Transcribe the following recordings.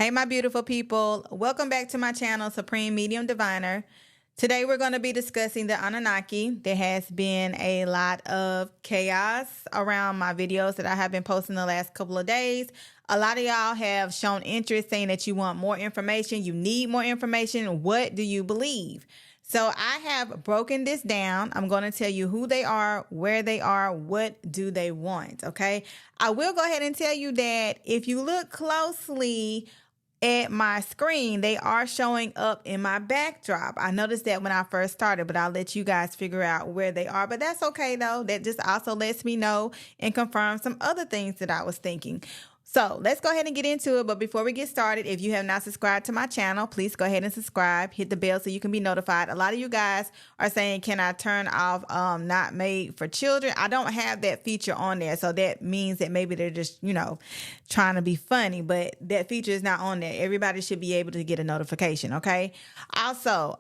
Hey, my beautiful people. Welcome back to my channel, Supreme Medium Diviner. Today, we're going to be discussing the Anunnaki. There has been a lot of chaos around my videos that I have been posting the last couple of days. A lot of y'all have shown interest saying that you want more information. You need more information. What do you believe? So I have broken this down. I'm going to tell you who they are, where they are, what do they want, okay? I will go ahead and tell you that if you look closely at my screen, they are showing up in my backdrop. I noticed that when I first started, but I'll let you guys figure out where they are. But that's okay, though. That just also lets me know and confirm some other things that I was thinking. So let's go ahead and get into it. But before we get started, if you have not subscribed to my channel, please go ahead and subscribe. Hit the bell so you can be notified. A lot of you guys are saying, can I turn off not made for children? I don't have that feature on there. So that means that maybe they're just, trying to be funny. But that feature is not on there. Everybody should be able to get a notification, okay? Also,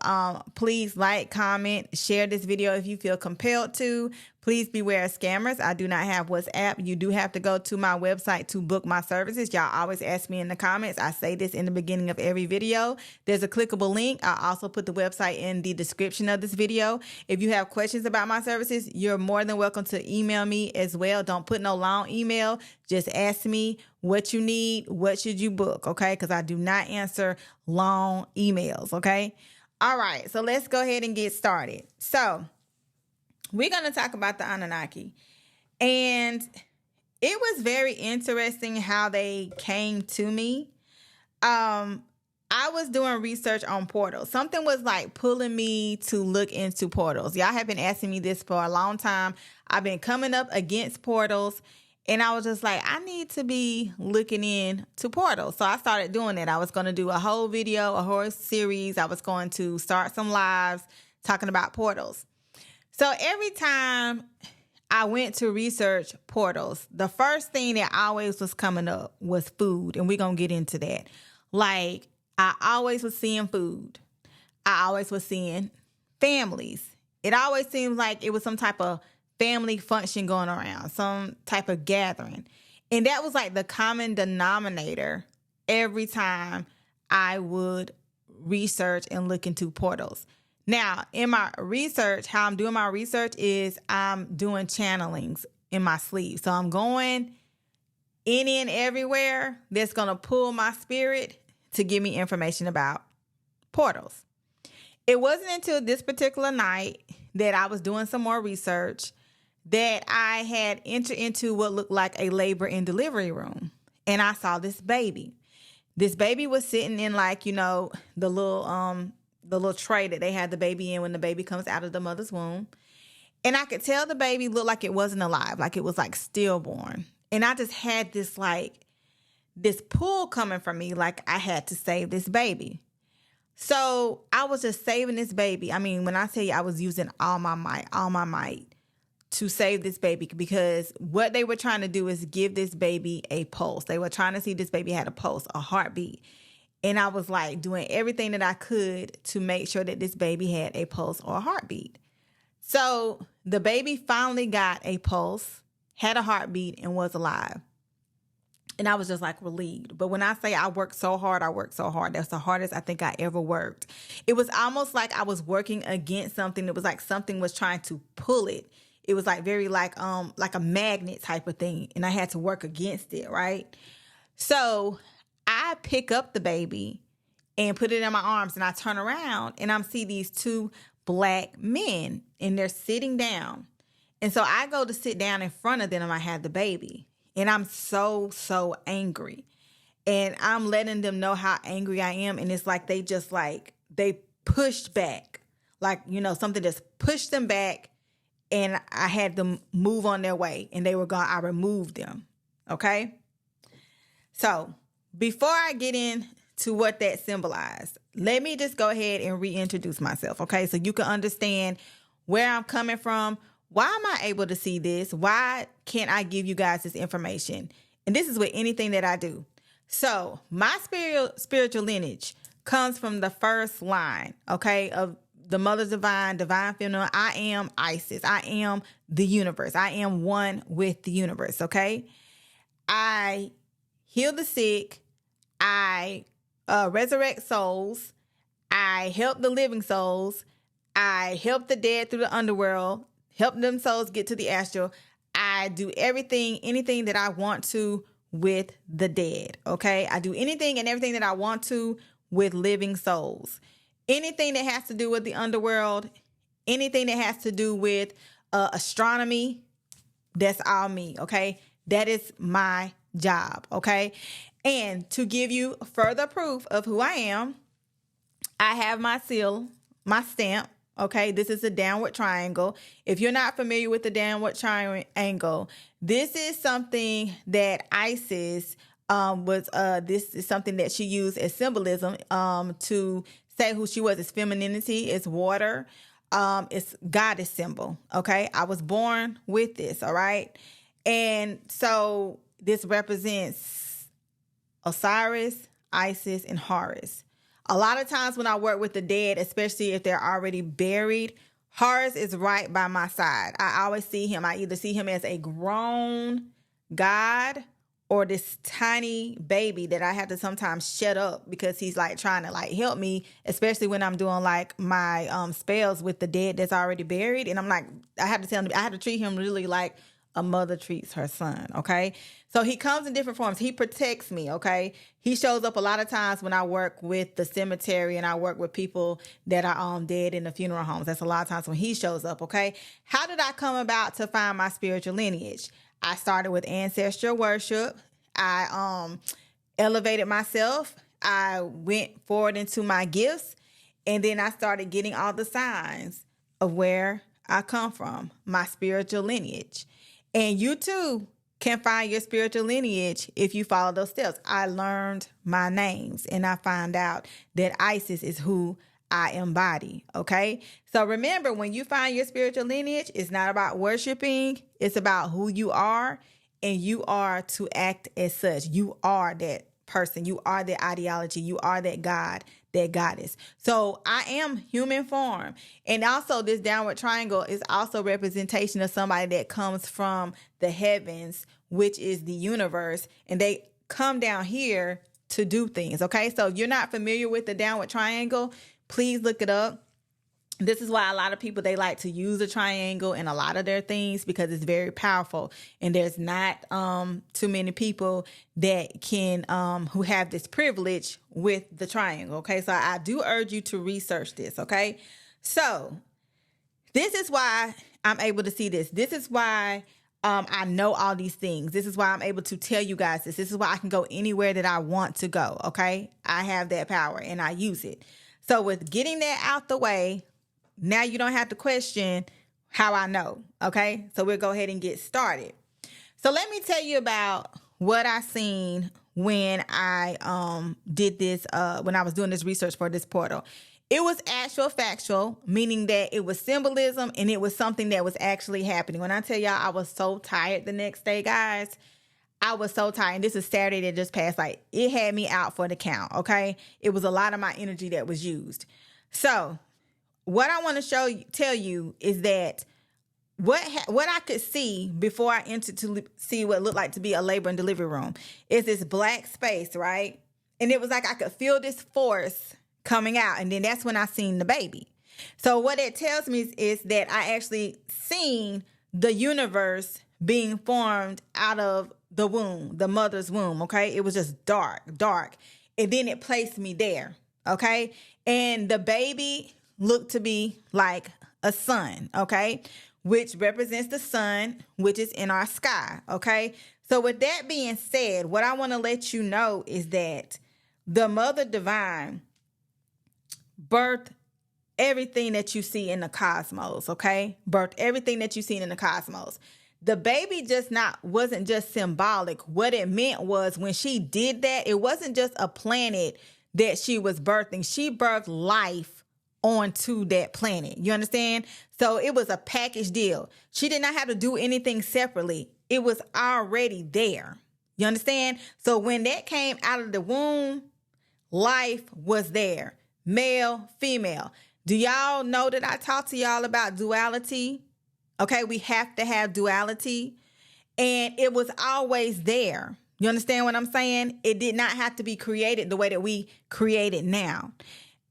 please like, comment, share this video if you feel compelled to. Please beware of scammers. I do not have WhatsApp. You do have to go to my website to book my services. Y'all always ask me in the comments. I say this in the beginning of every video. There's a clickable link. I also put the website in the description of this video. If you have questions about my services, you're more than welcome to email me as well. Don't put no long email. Just ask me what you need. What should you book? Okay? Because I do not answer long emails. Okay? All right. So let's go ahead and get started. So we're going to talk about the Anunnaki. And it was very interesting how they came to me. I was doing research on portals. Something was like pulling me to look into portals. Y'all have been asking me this for a long time. I've been coming up against portals. And I was just like, I need to be looking into portals. So I started doing it. I was going to do a whole video, a whole series. I was going to start some lives talking about portals. So every time I went to research portals, the first thing that always was coming up was food. And we're going to get into that. Like, I always was seeing food. I always was seeing families. It always seemed like it was some type of family function going around, some type of gathering. And that was like the common denominator every time I would research and look into portals. Now, in my research, how I'm doing my research is I'm doing channelings in my sleep. So I'm going any and everywhere that's going to pull my spirit to give me information about portals. It wasn't until this particular night that I was doing some more research that I had entered into what looked like a labor and delivery room. And I saw this baby. This baby was sitting in the little tray that they had the baby in when the baby comes out of the mother's womb. And I could tell the baby looked like it wasn't alive, like it was like stillborn. And I just had this pull coming from me, like I had to save this baby. So I was just saving this baby. I mean, when I tell you I was using all my might to save this baby, because what they were trying to do is give this baby a pulse. They were trying to see if this baby had a pulse, a heartbeat. And I was like doing everything that I could to make sure that this baby had a pulse or a heartbeat. So the baby finally got a pulse, had a heartbeat, and was alive. And I was just like relieved. But when I say I worked so hard. That's the hardest I think I ever worked. It was almost like I was working against something. It was like something was trying to pull it. It was like very like a magnet type of thing. And I had to work against it, right? So I pick up the baby and put it in my arms, and I turn around and I see these two black men, and they're sitting down. And so I go to sit down in front of them, and I had the baby, and I'm so angry, and I'm letting them know how angry I am. And it's like they pushed back, something just pushed them back, and I had them move on their way, and they were gone. I removed them. Okay. So before I get into what that symbolized, let me just go ahead and reintroduce myself, okay? So you can understand where I'm coming from. Why am I able to see this? Why can't I give you guys this information? And this is with anything that I do. So my spiritual lineage comes from the first line, okay, of the Mother Divine, Divine Feminine. I am Isis. I am the universe. I am one with the universe, okay? I heal the sick. I resurrect souls. I help the living souls. I help the dead through the underworld, help them souls get to the astral. I do anything that I want to with the dead, okay? I do anything and everything that I want to with living souls. Anything that has to do with the underworld, anything that has to do with astronomy, that's all me, okay? That is my job, okay? And to give you further proof of who I am, I have my seal, my stamp, okay? This is a downward triangle. If you're not familiar with the downward triangle, this is something that Isis this is something that she used as symbolism to say who she was. It's femininity, it's water, it's goddess symbol, okay? I was born with this, all right? And so this represents Osiris, Isis, and Horus. A lot of times when I work with the dead, especially if they're already buried, Horus is right by my side. I always see him. I either see him as a grown god or this tiny baby that I have to sometimes shut up because he's like trying to like help me, especially when I'm doing like my spells with the dead that's already buried. And I'm like, I have to tell him, I have to treat him really like a mother treats her son, okay? So he comes in different forms. He protects me, okay? He shows up a lot of times when I work with the cemetery and I work with people that are dead in the funeral homes. That's a lot of times when he shows up, okay? How did I come about to find my spiritual lineage? I started with ancestral worship. I elevated myself. I went forward into my gifts. And then I started getting all the signs of where I come from, my spiritual lineage. And you too can find your spiritual lineage if you follow those steps. I learned my names and I found out that Isis is who I embody, okay? So remember, when you find your spiritual lineage, it's not about worshiping. It's about who you are, and you are to act as such. You are that person. You are that ideology. You are that God, that goddess. So I am human form. And also this downward triangle is also representation of somebody that comes from the heavens, which is the universe. And they come down here to do things. Okay. So if you're not familiar with the downward triangle, please look it up. This is why a lot of people, they like to use a triangle in a lot of their things because it's very powerful. And there's not too many people that can, who have this privilege with the triangle. Okay. So I do urge you to research this. Okay. So this is why I'm able to see this. This is why I know all these things. This is why I'm able to tell you guys this. This is why I can go anywhere that I want to go. Okay. I have that power and I use it. So with getting that out the way, now you don't have to question how I know, okay? So we'll go ahead and get started. So let me tell you about what I seen when I did this, when I was doing this research for this portal. It was actual factual, meaning that it was symbolism and it was something that was actually happening. When I tell y'all I was so tired the next day, guys, I was so tired. And this is Saturday that just passed. Like, it had me out for the count, okay? It was a lot of my energy that was used. So what I want to tell you is that what I could see before I entered to see what looked like to be a labor and delivery room is this black space, right? And it was like I could feel this force coming out. And then that's when I seen the baby. So what it tells me is that I actually seen the universe being formed out of the womb, the mother's womb, okay? It was just dark. And then it placed me there, okay? And the baby looked to be like a sun, okay? Which represents the sun, which is in our sky, okay? So with that being said, what I want to let you know is that the Mother Divine birthed everything that you see in the cosmos, okay? Birthed everything that you see in the cosmos. The baby wasn't just symbolic. What it meant was when she did that, it wasn't just a planet that she was birthing. She birthed life onto that planet. You understand? So it was a package deal. She did not have to do anything separately. It was already there. You understand? So when that came out of the womb, life was there. Male, female. Do y'all know that I talked to y'all about duality? Okay, we have to have duality. And it was always there. You understand what I'm saying? It did not have to be created the way that we create it now.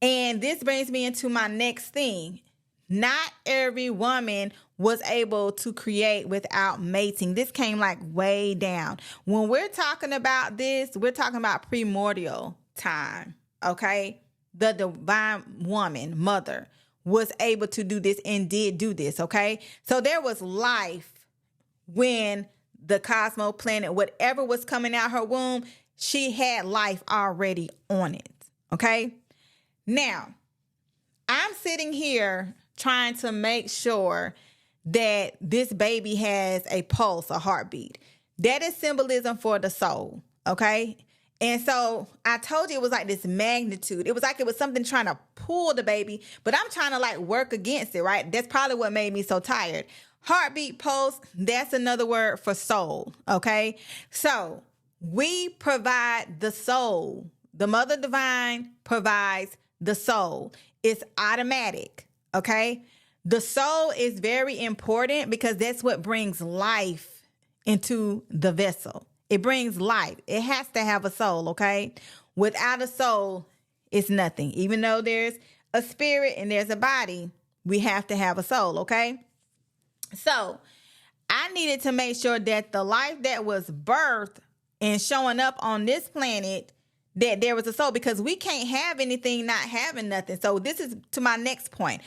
And this brings me into my next thing. Not every woman was able to create without mating. This came like way down. When we're talking about this, we're talking about primordial time, okay? The divine woman, mother, was able to do this and did do this, okay? So there was life when the cosmo planet, whatever was coming out her womb, she had life already on it, okay? Now, I'm sitting here trying to make sure that this baby has a pulse, a heartbeat. That is symbolism for the soul, okay? And so I told you it was like this magnitude. It was like it was something trying to pull the baby, but I'm trying to like work against it, right? That's probably what made me so tired. Heartbeat, pulse, that's another word for soul, okay? So we provide the soul. The Mother Divine provides the soul. It's automatic, okay? The soul is very important because that's what brings life into the vessel. It brings life. It has to have a soul, okay? Without a soul, it's nothing. Even though there's a spirit and there's a body, we have to have a soul, okay? So I needed to make sure that the life that was birthed and showing up on this planet, that there was a soul, because we can't have anything not having nothing. So this is to my next point.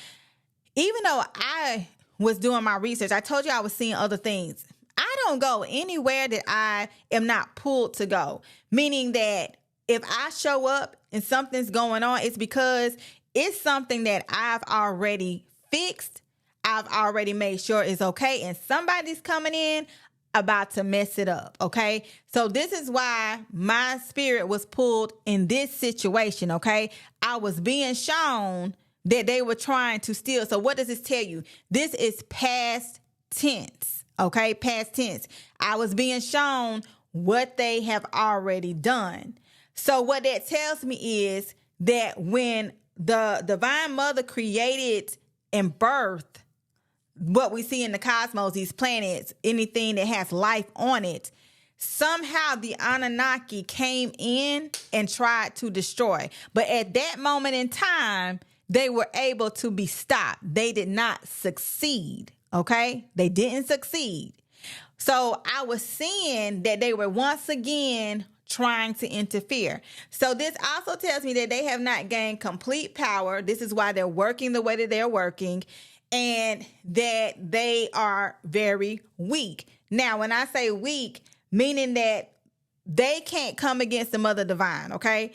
Even though I was doing my research, I told you I was seeing other things. I don't go anywhere that I am not pulled to go. Meaning that if I show up and something's going on, it's because it's something that I've already fixed. I've already made sure it's okay. And somebody's coming in about to mess it up, okay? So this is why my spirit was pulled in this situation, okay? I was being shown that they were trying to steal. So what does this tell you? This is past tense, okay? Past tense. I was being shown what they have already done. So what that tells me is that when the Divine Mother created and birthed what we see in the cosmos, these planets, anything that has life on it, somehow the Anunnaki came in and tried to destroy. But at that moment in time, they were able to be stopped. They did not succeed, okay? They didn't succeed. So I was seeing that they were once again trying to interfere. So this also tells me that they have not gained complete power. This is why they're working the way that they're working, and that they are very weak. Now, when I say weak, meaning that they can't come against the Mother Divine, okay?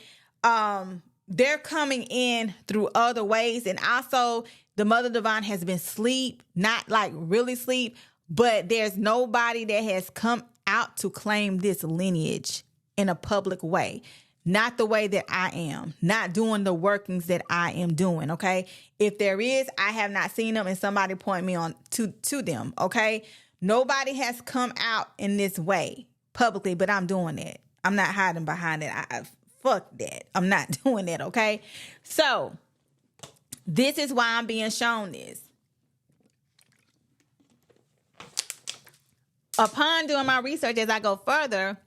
They're coming in through other ways. And also, the Mother Divine has been asleep, not like really asleep, but there's nobody that has come out to claim this lineage in a public way. Not the way that I am, not doing the workings that I am doing, okay? If there is, I have not seen them, and somebody point me on to them, okay? Nobody has come out in this way publicly, but I'm doing it. I'm not hiding behind it. Fuck that. I'm not doing that, okay? So this is why I'm being shown this. Upon doing my research as I go further,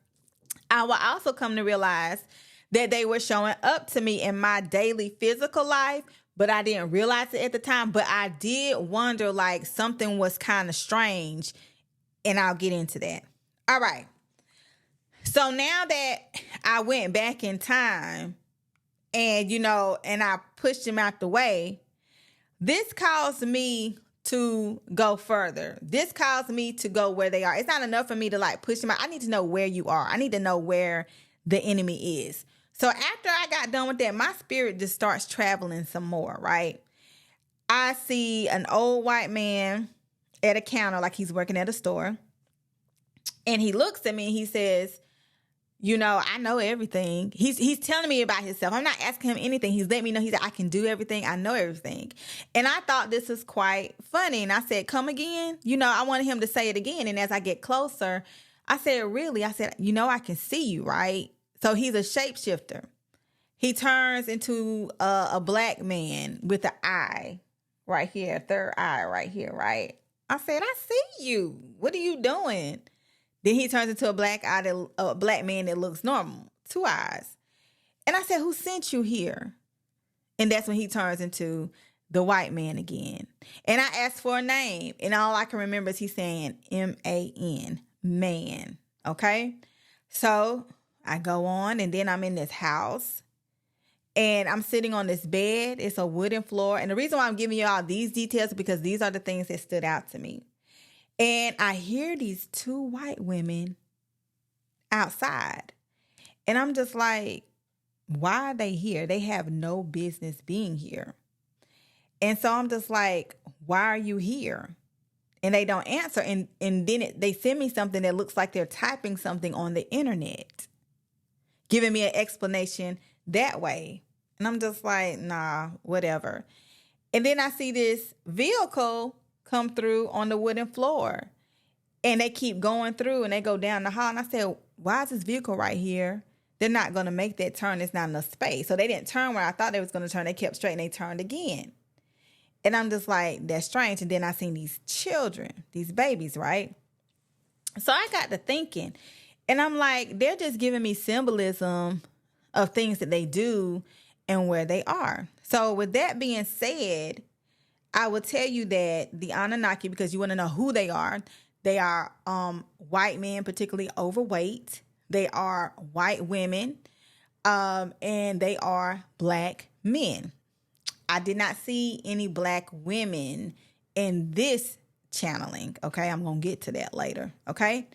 I will also come to realize that they were showing up to me in my daily physical life, but I didn't realize it at the time. But I did wonder, like, something was kind of strange, and I'll get into that. All right. So now that I went back in time and, and I pushed them out the way, this caused me to go further. This caused me to go where they are. It's not enough for me to like push them out. I need to know where you are. I need to know where the enemy is. So after I got done with that, my spirit just starts traveling some more, right? I see an old white man at a counter, like he's working at a store. And he looks at me and he says, I know everything. He's telling me about himself. I'm not asking him anything. He's letting me know. He said, I can do everything. I know everything. And I thought this was quite funny. And I said, come again? I wanted him to say it again. And as I get closer, I said, really? I said, I can see you, right? So he's a shapeshifter. He turns into a black man with an eye right here, third eye right here, right? I said, I see you. What are you doing? Then he turns into a black man that looks normal, 2 eyes. And I said, who sent you here? And that's when he turns into the white man again. And I asked for a name. And all I can remember is he's saying M-A-N, man. Okay? So I go on, and then I'm in this house. And I'm sitting on this bed. It's a wooden floor. And the reason why I'm giving you all these details is because these are the things that stood out to me. And I hear these 2 white women outside. And I'm just like, why are they here? They have no business being here. And so I'm just like, why are you here? And they don't answer. And then they send me something that looks like they're typing something on the internet, giving me an explanation that way. And I'm just like, nah, whatever. And then I see this vehicle come through on the wooden floor. And they keep going through, and they go down the hall. And I said, why is this vehicle right here? They're not going to make that turn. It's not enough space. So they didn't turn where I thought they was going to turn. They kept straight, and they turned again. And I'm just like, that's strange. And then I seen these children, these babies, right? So I got to thinking, and I'm like, they're just giving me symbolism of things that they do and where they are. So with that being said, I will tell you that the Anunnaki, because you want to know who they are white men, particularly overweight. They are white women, and they are black men. I did not see any black women in this channeling. Okay, I'm going to get to that later. Okay,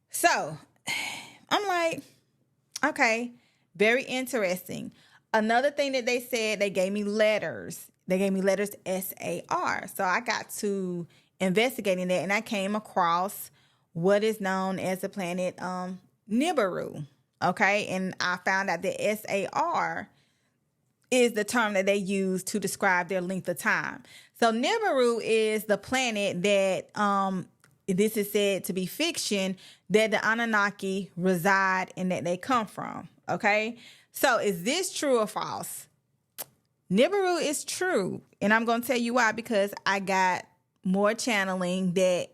so I'm like, okay, very interesting. Another thing that they said, they gave me letters. They gave me letters SAR. So I got to investigating that, and I came across what is known as the planet Nibiru. Okay, and I found out that SAR is the term that they use to describe their length of time. So Nibiru is the planet that this is said to be fiction, that the Anunnaki reside and that they come from. Okay, so is this true or false? Nibiru is true, and I'm going to tell you why, because I got more channeling that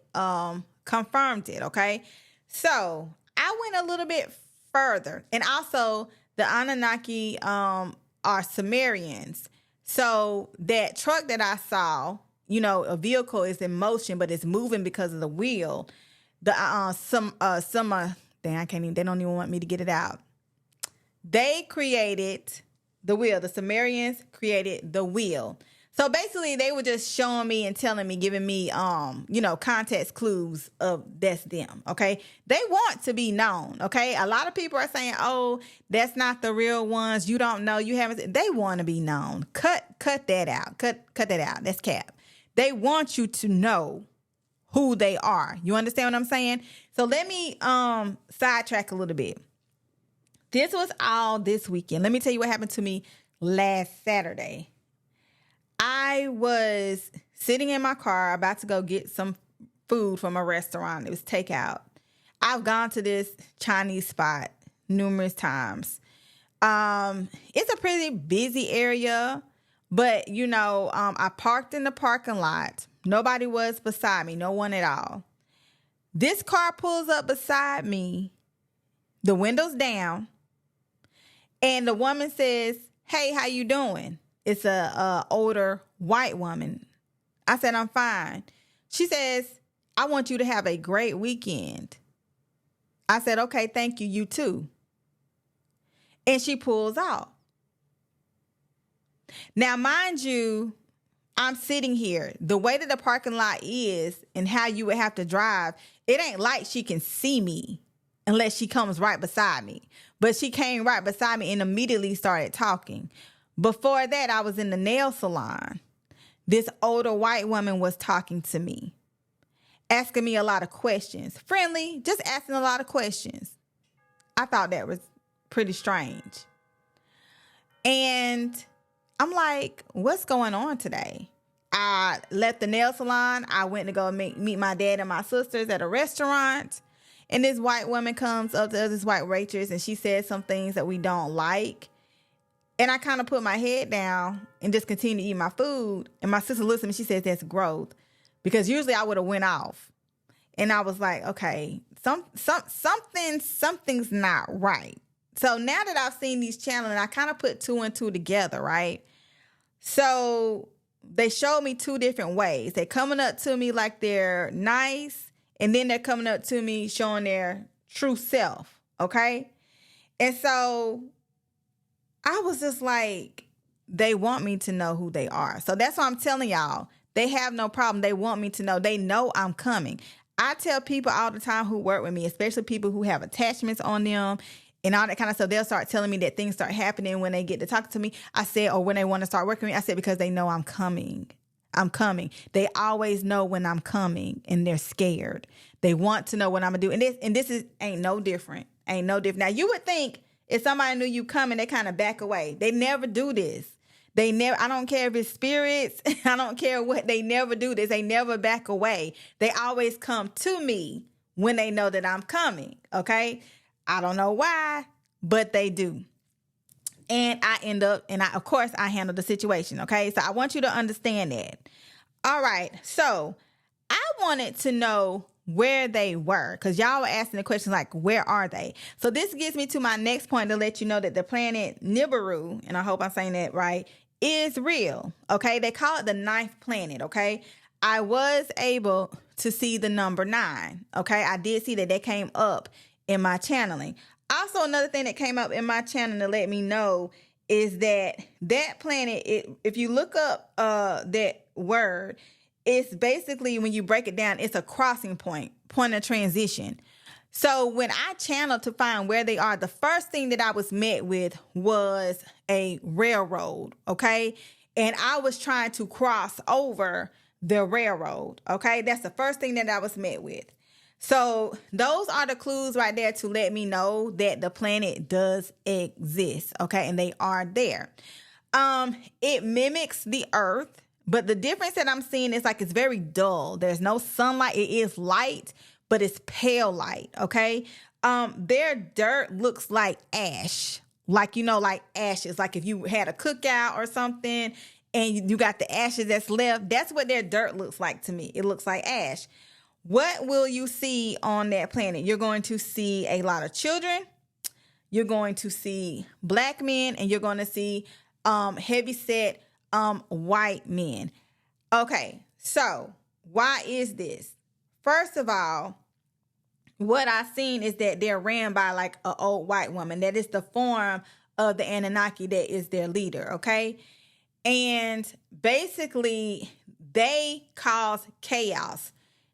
confirmed it. Okay, so I went a little bit further, and also the Anunnaki are Sumerians. So that truck that I saw, a vehicle is in motion, but it's moving because of the wheel. They don't even want me to get it out. They created the wheel. The Sumerians created the wheel. So basically, they were just showing me and telling me, giving me, context clues of that's them. Okay, they want to be known. Okay, a lot of people are saying, "Oh, that's not the real ones. You don't know. You haven't." They want to be known. Cut that out. Cut that out. That's cap. They want you to know who they are. You understand what I'm saying? So let me sidetrack a little bit. This was all this weekend. Let me tell you what happened to me last Saturday. I was sitting in my car about to go get some food from a restaurant. It was takeout. I've gone to this Chinese spot numerous times. It's a pretty busy area, but I parked in the parking lot. Nobody was beside me, no one at all. This car pulls up beside me, the windows down, and the woman says, "Hey, how you doing?" It's a older white woman. I said, "I'm fine." She says, "I want you to have a great weekend." I said, "Okay, thank you. You too." And she pulls out. Now, mind you, I'm sitting here. The way that the parking lot is and how you would have to drive, it ain't like she can see me unless she comes right beside me. But she came right beside me and immediately started talking. Before that, I was in the nail salon. This older white woman was talking to me, asking me a lot of questions. Friendly, just asking a lot of questions. I thought that was pretty strange. And I'm like, what's going on today? I left the nail salon. I went to go meet my dad and my sisters at a restaurant. And this white woman comes up to this white waitress, and she says some things that we don't like. And I kind of put my head down and just continued to eat my food. And my sister looks at me. She says, "That's growth." Because usually I would have went off. And I was like, okay, something's not right. So now that I've seen these channels, and I kind of put two and two together, right? So they showed me two different ways. They're coming up to me like they're nice, and then they're coming up to me showing their true self, okay? And so I was just like, they want me to know who they are. So that's why I'm telling y'all, they have no problem. They want me to know. They know I'm coming. I tell people all the time who work with me, especially people who have attachments on them and all that kind of stuff, they'll start telling me that things start happening when they get to talk to me. I said, or when they want to start working with me, I said, because they know I'm coming. I'm coming. They always know when I'm coming, and they're scared. They want to know what I'm going to do. And this ain't no different. Ain't no different. Now, you would think if somebody knew you coming, they kind of back away. They never do this. They never, I don't care if it's spirits, I don't care what, they never do this. They never back away. They always come to me when they know that I'm coming, okay? I don't know why, but they do. And I end up, of course, I handle the situation, okay? So I want you to understand that. All right, so I wanted to know where they were, because y'all were asking the question like, where are they? So this gets me to my next point to let you know that the planet Nibiru, and I hope I'm saying that right, is real, okay? They call it the ninth planet, okay? I was able to see the number 9, okay? I did see that came up in my channeling. Also, another thing that came up in my channel to let me know is that planet, if you look up that word, it's basically, when you break it down, it's a crossing point of transition. So when I channeled to find where they are, the first thing that I was met with was a railroad, okay? And I was trying to cross over the railroad, okay? That's the first thing that I was met with. So those are the clues right there to let me know that the planet does exist, okay? And they are there. It mimics the Earth, but the difference that I'm seeing is like it's very dull. There's no sunlight. It is light, but it's pale light, okay? Their dirt looks like ash, like, like ashes. Like if you had a cookout or something and you got the ashes that's left, that's what their dirt looks like to me. It looks like ash. What will you see on that planet? You're going to see a lot of children. You're going to see black men, and you're going to see heavyset white men. Okay, so why is this? First of all, what I've seen is that they're ran by like an old white woman. That is the form of the Anunnaki that is their leader, okay? And basically, they cause chaos.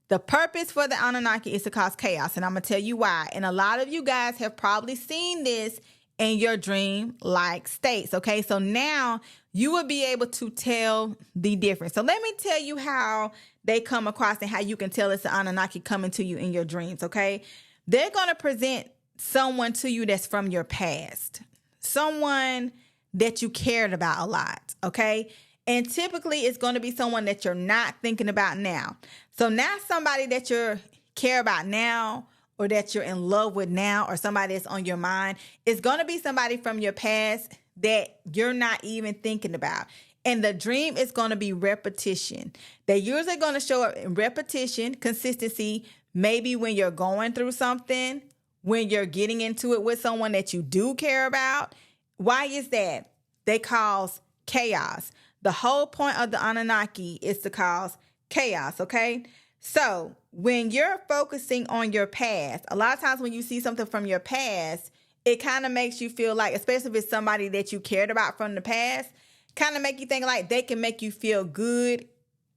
The purpose for the Anunnaki is to cause chaos, and I'm going to tell you why. And a lot of you guys have probably seen this in your dream-like states, okay? So now you will be able to tell the difference. So let me tell you how they come across and how you can tell it's the Anunnaki coming to you in your dreams, okay? They're going to present someone to you that's from your past, someone that you cared about a lot, okay? And typically it's going to be someone that you're not thinking about now. So now somebody that you care about now, or that you're in love with now, or somebody that's on your mind, is going to be somebody from your past that you're not even thinking about. And the dream is going to be repetition. They're usually going to show up in repetition, consistency, maybe when you're going through something, when you're getting into it with someone that you do care about. Why is that? They cause chaos. The whole point of the Anunnaki is to cause chaos, okay? So when you're focusing on your past, a lot of times when you see something from your past, it kind of makes you feel like, especially if it's somebody that you cared about from the past, kind of make you think like they can make you feel good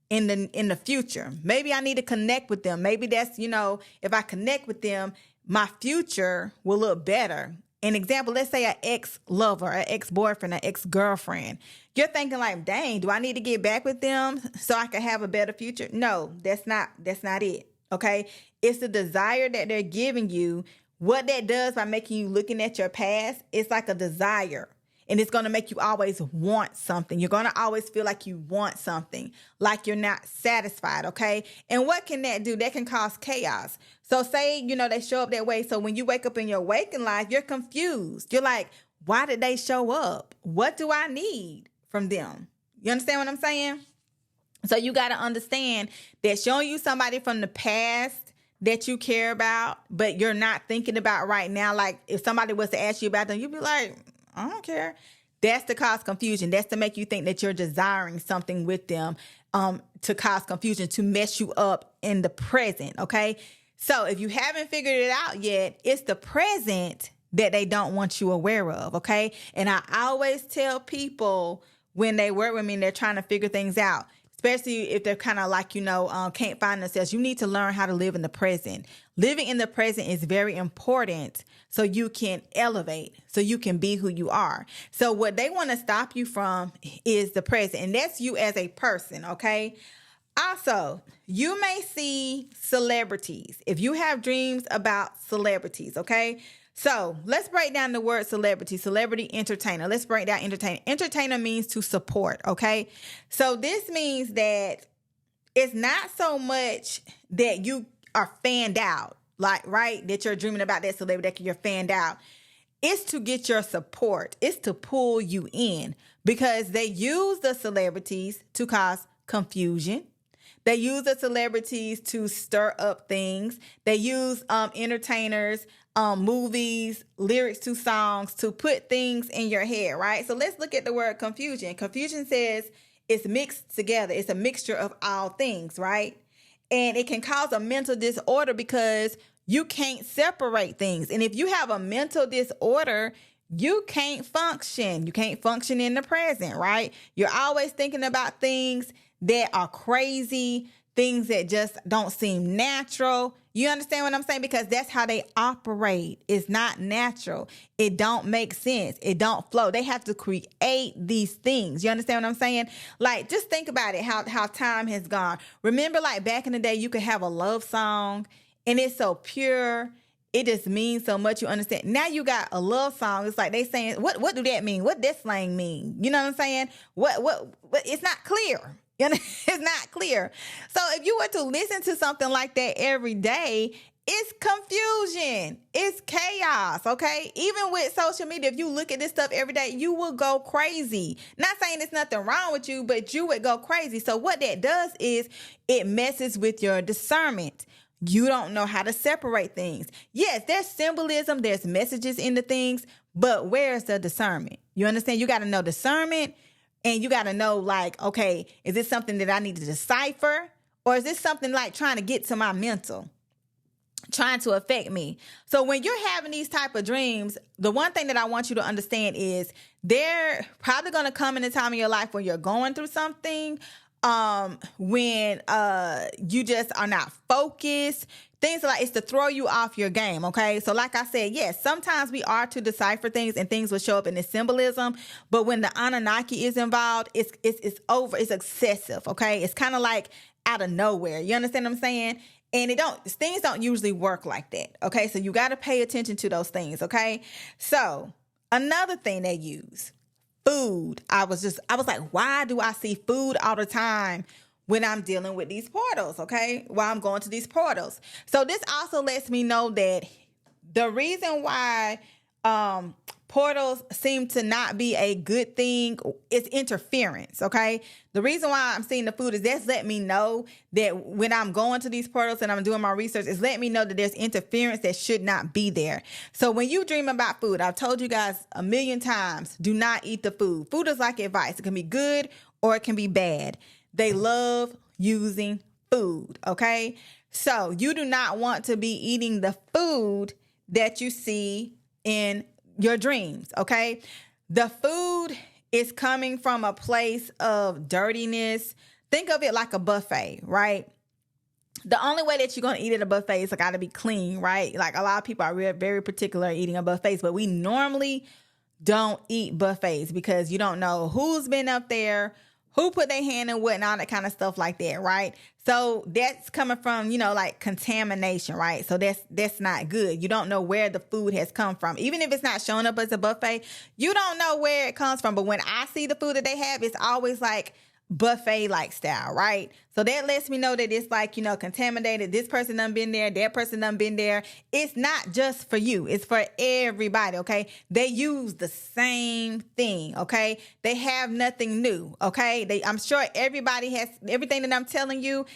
in the future. Maybe I need to connect with them. Maybe that's, if I connect with them, my future will look better. An example, let's say an ex-lover, an ex-boyfriend, an ex-girlfriend. You're thinking like, dang, do I need to get back with them so I can have a better future? No, that's not it, okay? It's the desire that they're giving you. What that does by making you looking at your past, it's like a desire. And it's going to make you always want something. You're going to always feel like you want something, like you're not satisfied, okay? And what can that do? That can cause chaos. So say, they show up that way. So when you wake up in your waking life, you're confused. You're like, why did they show up? What do I need from them? You understand what I'm saying? So you got to understand that showing you somebody from the past that you care about, but you're not thinking about right now. Like if somebody was to ask you about them, you'd be like, I don't care. That's to cause confusion. That's to make you think that you're desiring something with them, to cause confusion, to mess you up in the present, okay? So if you haven't figured it out yet, it's the present that they don't want you aware of, okay? And I always tell people when they work with me and they're trying to figure things out, especially if they're kind of like, can't find themselves, you need to learn how to live in the present. Living in the present is very important so you can elevate, so you can be who you are. So what they want to stop you from is the present, and that's you as a person, okay? Also, you may see celebrities if you have dreams about celebrities, okay? So let's break down the word celebrity, celebrity entertainer. Let's break down entertainer. Entertainer means to support, okay? So this means that it's not so much that you are fanned out, like, right, that you're dreaming about that celebrity, that you're fanned out. It's to get your support. It's to pull you in because they use the celebrities to cause confusion. They use the celebrities to stir up things. They use entertainers, movies, lyrics to songs to put things in your head, right? So let's look at the word confusion. Confusion says it's mixed together. It's a mixture of all things, right? And it can cause a mental disorder because you can't separate things. And if you have a mental disorder, you can't function. You can't function in the present, right? You're always thinking about things that are crazy, things that just don't seem natural. You understand what I'm saying? Because that's how they operate. It's not natural. It don't make sense. It don't flow. They have to create these things. You understand what I'm saying? Like, just think about it, how time has gone. Remember, like back in the day, you could have a love song and it's so pure. It just means so much. You understand? Now you got a love song. It's like they saying, what do that mean? What does slang mean? You know what I'm saying? What it's not clear. It's not clear. So if you were to listen to something like that every day, it's confusion. It's chaos, okay? Even with social media, if you look at this stuff every day, you will go crazy. Not saying there's nothing wrong with you, but you would go crazy. So what that does is it messes with your discernment. You don't know how to separate things. Yes, there's symbolism, there's messages in the things, but where's the discernment? You understand? You got to know discernment. And you got to know, like, okay, is this something that I need to decipher? Or is this something like trying to get to my mental, trying to affect me? So when you're having these type of dreams, the one thing that I want you to understand is they're probably going to come in a time in your life when you're going through something, when you just are not focused. Things like it's to throw you off your game, okay? So like I said, yes, sometimes we are to decipher things and things will show up in the symbolism, but when the Anunnaki is involved, it's over, it's excessive, okay? It's kind of like out of nowhere. You understand what I'm saying? And things don't usually work like that, okay? So you got to pay attention to those things, okay? So another thing they use, food. I was like, why do I see food all the time when I'm dealing with these portals, okay? While I'm going to these portals. So this also lets me know that the reason why portals seem to not be a good thing is interference, okay? The reason why I'm seeing the food is that's letting me know that when I'm going to these portals and I'm doing my research, it's letting me know that there's interference that should not be there. So when you dream about food, I've told you guys a million times, do not eat the food. Food is like advice. It can be good or it can be bad. They love using food, okay? So you do not want to be eating the food that you see in your dreams, okay? The food is coming from a place of dirtiness. Think of it like a buffet, right? The only way that you're going to eat at a buffet is got to be clean, right? Like a lot of people are very particular eating a buffet, but we normally don't eat buffets because you don't know who's been up there, who put their hand in what and all that kind of stuff like that, right? So that's coming from, like contamination, right? So that's not good. You don't know where the food has come from. Even if it's not showing up as a buffet, you don't know where it comes from. But when I see the food that they have, it's always like buffet-like style, right? So that lets me know that it's like, contaminated. This person done been there. That person done been there. It's not just for you. It's for everybody, okay? They use the same thing, okay? They have nothing new, okay? I'm sure everybody has everything that I'm telling you.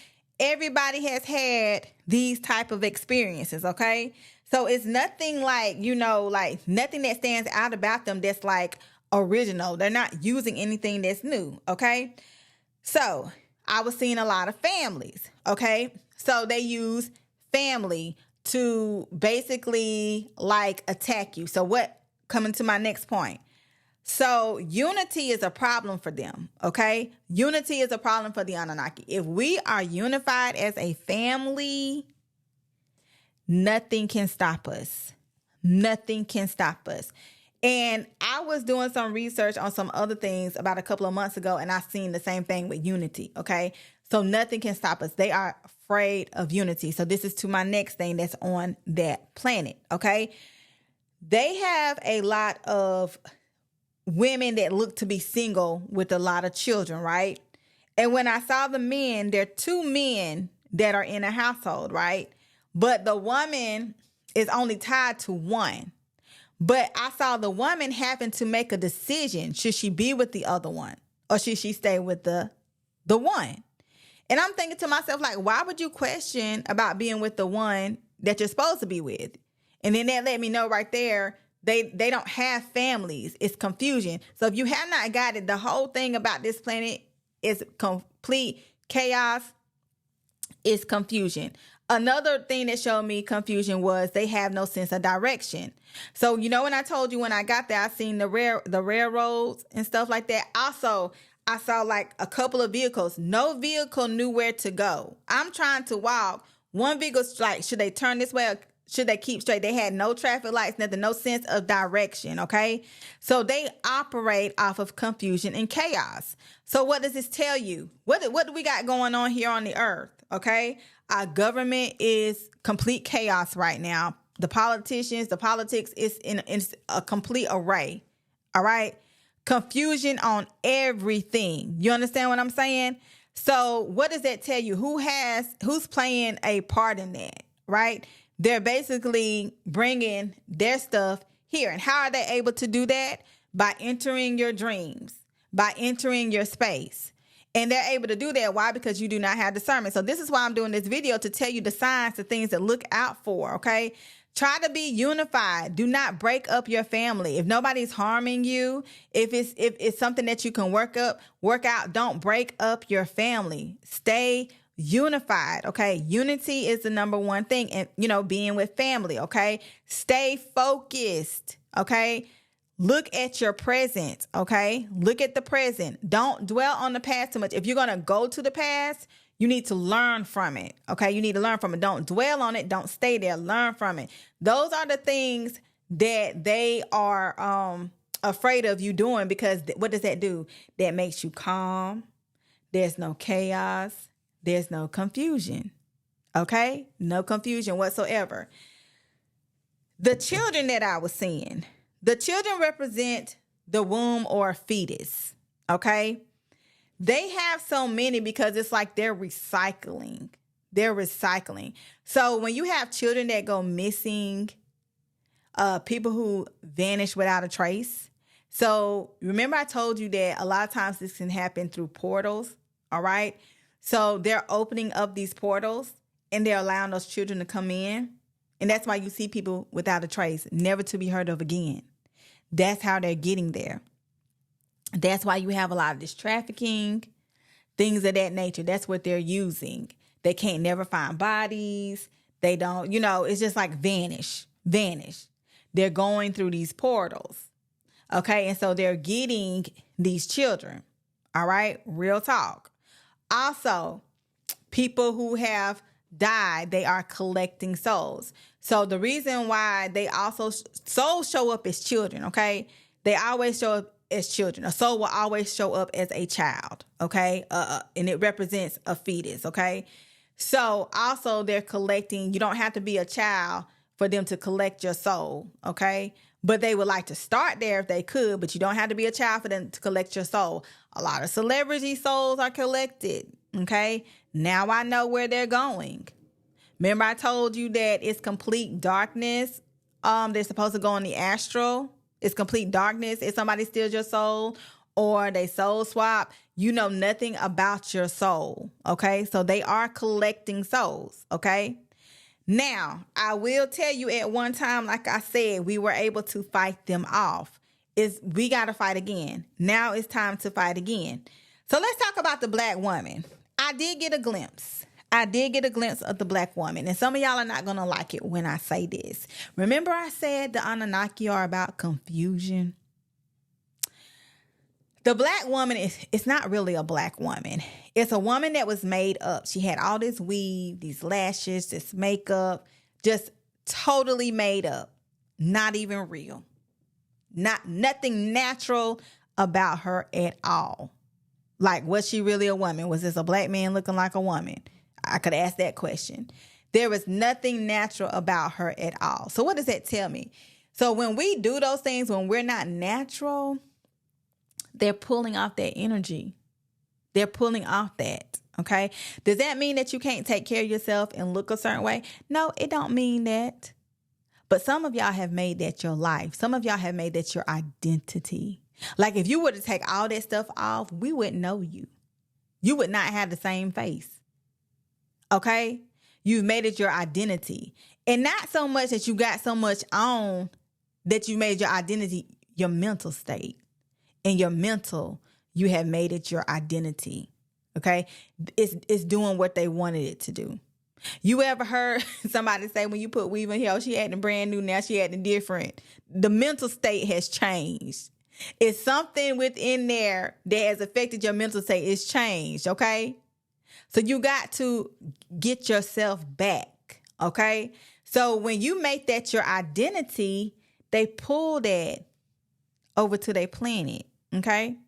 Everybody has had these type of experiences, okay? So it's nothing like, like nothing that stands out about them that's like original. They're not using anything that's new, okay? So I was seeing a lot of families, okay? So they use family to basically like attack you. So what, coming to my next point. So unity is a problem for them, okay? Unity is a problem for the Anunnaki. If we are unified as a family, nothing can stop us. Nothing can stop us. And I was doing some research on some other things about a couple of months ago, and I seen the same thing with unity, okay? So nothing can stop us. They are afraid of unity. So this is to my next thing that's on that planet, okay? They have a lot of women that look to be single with a lot of children, right? And when I saw the men, there are two men that are in a household, right? But the woman is only tied to one. But I saw the woman having to make a decision. Should she be with the other one or should she stay with the one? And I'm thinking to myself, like, why would you question about being with the one that you're supposed to be with? And then that let me know right there, they don't have families. It's confusion. So if you have not got it, the whole thing about this planet is complete chaos. It's confusion. Another thing that showed me confusion was they have no sense of direction. So, when I told you when I got there, I seen the railroads and stuff like that. Also, I saw like a couple of vehicles. No vehicle knew where to go. I'm trying to walk. One vehicle's like, should they turn this way or should they keep straight? They had no traffic lights, nothing, no sense of direction, okay? So they operate off of confusion and chaos. So what does this tell you? What do we got going on here on the earth, okay? Our government is complete chaos right now. The politicians, the politics is in a complete array, all right? Confusion on everything. You understand what I'm saying? So what does that tell you? Who's playing a part in that, right? They're basically bringing their stuff here. And how are they able to do that? By entering your dreams, by entering your space. And they're able to do that. Why? Because you do not have discernment. So this is why I'm doing this video, to tell you the signs, the things to look out for, okay? Try to be unified. Do not break up your family. If nobody's harming you, if it's something that you can work out, don't break up your family. Stay unified, okay? Unity is the number one thing, and being with family, okay? Stay focused, okay? Look at your present, okay? Look at the present. Don't dwell on the past too much. If you're going to go to the past, you need to learn from it, okay? You need to learn from it. Don't dwell on it. Don't stay there. Learn from it. Those are the things that they are afraid of you doing, because what does that do? That makes you calm. There's no chaos. There's no confusion, okay? No confusion whatsoever. The children that I was seeing, the children represent the womb or fetus, okay? They have so many because it's like they're recycling. They're recycling. So when you have children that go missing, people who vanish without a trace. So remember I told you that a lot of times this can happen through portals, all right? So they're opening up these portals and they're allowing those children to come in. And that's why you see people without a trace, never to be heard of again. That's how they're getting there. That's why you have a lot of this trafficking, things of that nature. That's what they're using. They can't never find bodies. They don't, it's just like vanish. They're going through these portals. Okay. And so they're getting these children. All right. Real talk. Also, people who have died, they are collecting souls. So the reason why they also souls show up as children, okay? They always show up as children. A soul will always show up as a child, okay? And it represents a fetus, okay? So also they're collecting. You don't have to be a child for them to collect your soul, okay? But they would like to start there if they could, but you don't have to be a child for them to collect your soul. A lot of celebrity souls are collected, okay? Now I know where they're going. Remember I told you that it's complete darkness. They're supposed to go in the astral. It's complete darkness. If somebody steals your soul or they soul swap, you know nothing about your soul, okay? So they are collecting souls, okay? Now, I will tell you at one time, like I said, we were able to fight them off. We got to fight again. Now it's time to fight again. So let's talk about the black woman. I did get a glimpse of the black woman. And some of y'all are not going to like it when I say this. Remember I said the Anunnaki are about confusion? The black woman it's not really a black woman. It's a woman that was made up. She had all this weave, these lashes, this makeup, just totally made up. Not even real. Nothing natural about her at all. Like, was she really a woman? Was this a black man looking like a woman? I could ask that question. There was nothing natural about her at all. So what does that tell me? So when we do those things, when we're not natural, they're pulling off that energy. They're pulling off that, okay? Does that mean that you can't take care of yourself and look a certain way? No, it don't mean that. But some of y'all have made that your life. Some of y'all have made that your identity. Like if you were to take all that stuff off, we wouldn't know you. You would not have the same face, okay? You've made it your identity. And not so much that you got so much on that you made your identity your mental state. In your mental, you have made it your identity, okay? It's doing what they wanted it to do. You ever heard somebody say when you put weave in here, she acting brand new, now she acting different? The mental state has changed. It's something within there that has affected your mental state. It's changed, okay? So you got to get yourself back, okay? So when you make that your identity, they pull that over to their planet. Okay,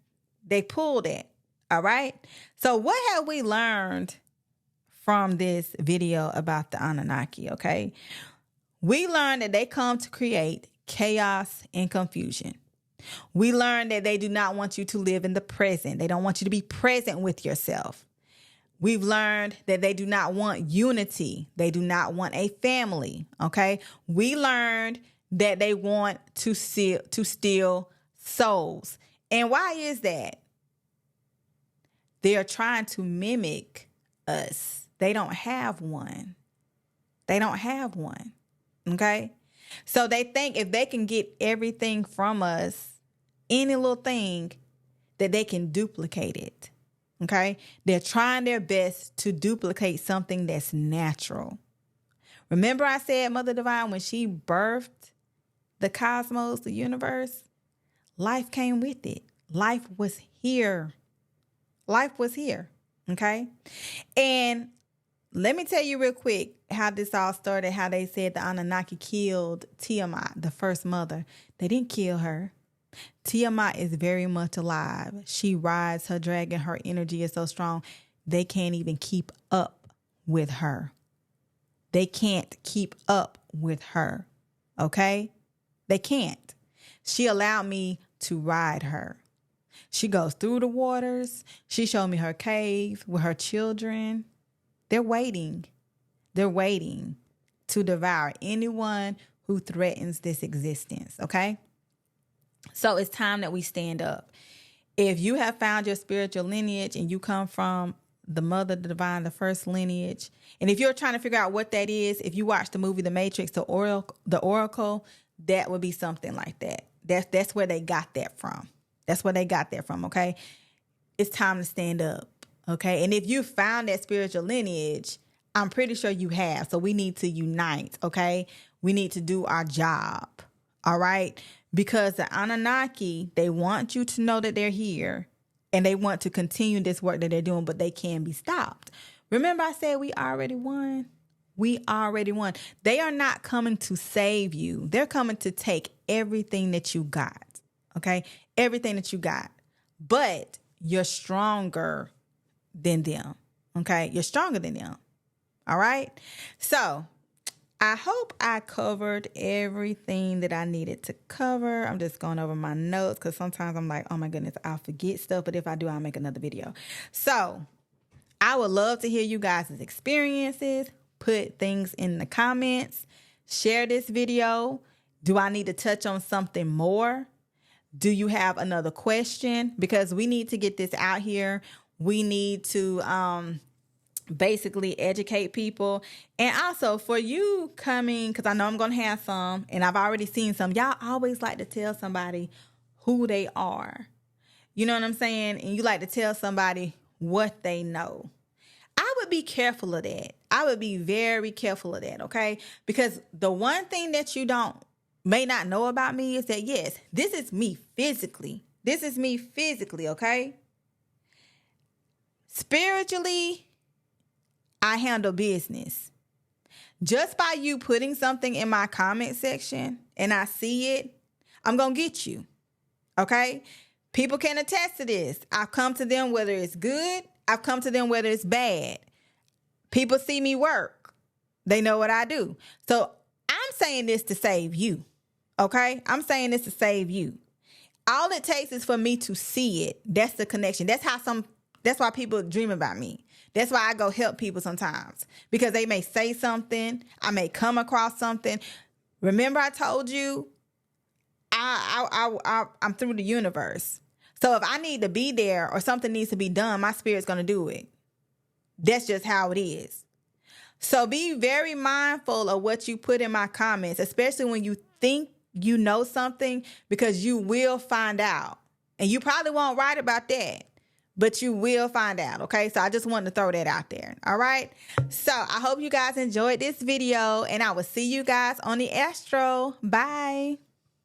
they pulled it. All right. So what have we learned from this video about the Anunnaki? Okay, we learned that they come to create chaos and confusion. We learned that they do not want you to live in the present. They don't want you to be present with yourself. We've learned that they do not want unity. They do not want a family. Okay, we learned that they want to steal souls. And why is that? They are trying to mimic us. They don't have one. They don't have one. Okay? So they think if they can get everything from us, any little thing, that they can duplicate it. Okay? They're trying their best to duplicate something that's natural. Remember I said Mother Divine, when she birthed the cosmos, the universe, life came with it. Life was here. Life was here. Okay? And let me tell you real quick how this all started, how they said the Anunnaki killed Tiamat, the first mother. They didn't kill her. Tiamat is very much alive. She rides her dragon. Her energy is so strong, they can't even keep up with her. They can't keep up with her. Okay? They can't. She allowed me to ride her. She goes through the waters. She showed me her cave with her children. They're waiting. They're waiting to devour anyone who threatens this existence, okay? So it's time that we stand up. If you have found your spiritual lineage and you come from the Mother Divine, the first lineage, and if you're trying to figure out what that is, if you watch the movie The Matrix, the Oracle, that would be something like that. That's where they got that from. That's where they got that from, okay? It's time to stand up, okay? And if you found that spiritual lineage, I'm pretty sure you have. So we need to unite, okay? We need to do our job, all right? Because the Anunnaki, they want you to know that they're here and they want to continue this work that they're doing, but they can be stopped. Remember I said we already won? We already won. They are not coming to save you. They're coming to take everything that you got, okay? Everything that you got. But you're stronger than them, okay? You're stronger than them, all right? So I hope I covered everything that I needed to cover. I'm just going over my notes because sometimes I'm like, oh my goodness, I'll forget stuff. But if I do, I'll make another video. So I would love to hear you guys' experiences. Put things in the comments. Share this video. Do I need to touch on something more? Do you have another question? Because we need to get this out here. We need to basically educate people. And also for you coming, because I know I'm going to have some, and I've already seen some. Y'all always like to tell somebody who they are. You know what I'm saying? And you like to tell somebody what they know. I would be careful of that. I would be very careful of that, okay? Because the one thing that you may not know about me is that, yes, this is me physically. This is me physically, okay? Spiritually, I handle business. Just by you putting something in my comment section and I see it, I'm going to get you, okay? People can attest to this. I've come to them whether it's good. I've come to them whether it's bad. People see me work. They know what I do. So I'm saying this to save you. Okay? I'm saying this to save you. All it takes is for me to see it. That's the connection. That's why people dream about me. That's why I go help people sometimes. Because they may say something. I may come across something. Remember I told you I'm through the universe. So if I need to be there or something needs to be done, my spirit's going to do it. That's just how it is. So be very mindful of what you put in my comments, especially when you think you know something, because you will find out. And you probably won't write about that, but you will find out, okay? So I just wanted to throw that out there, all right? So I hope you guys enjoyed this video, and I will see you guys on the Astro. Bye.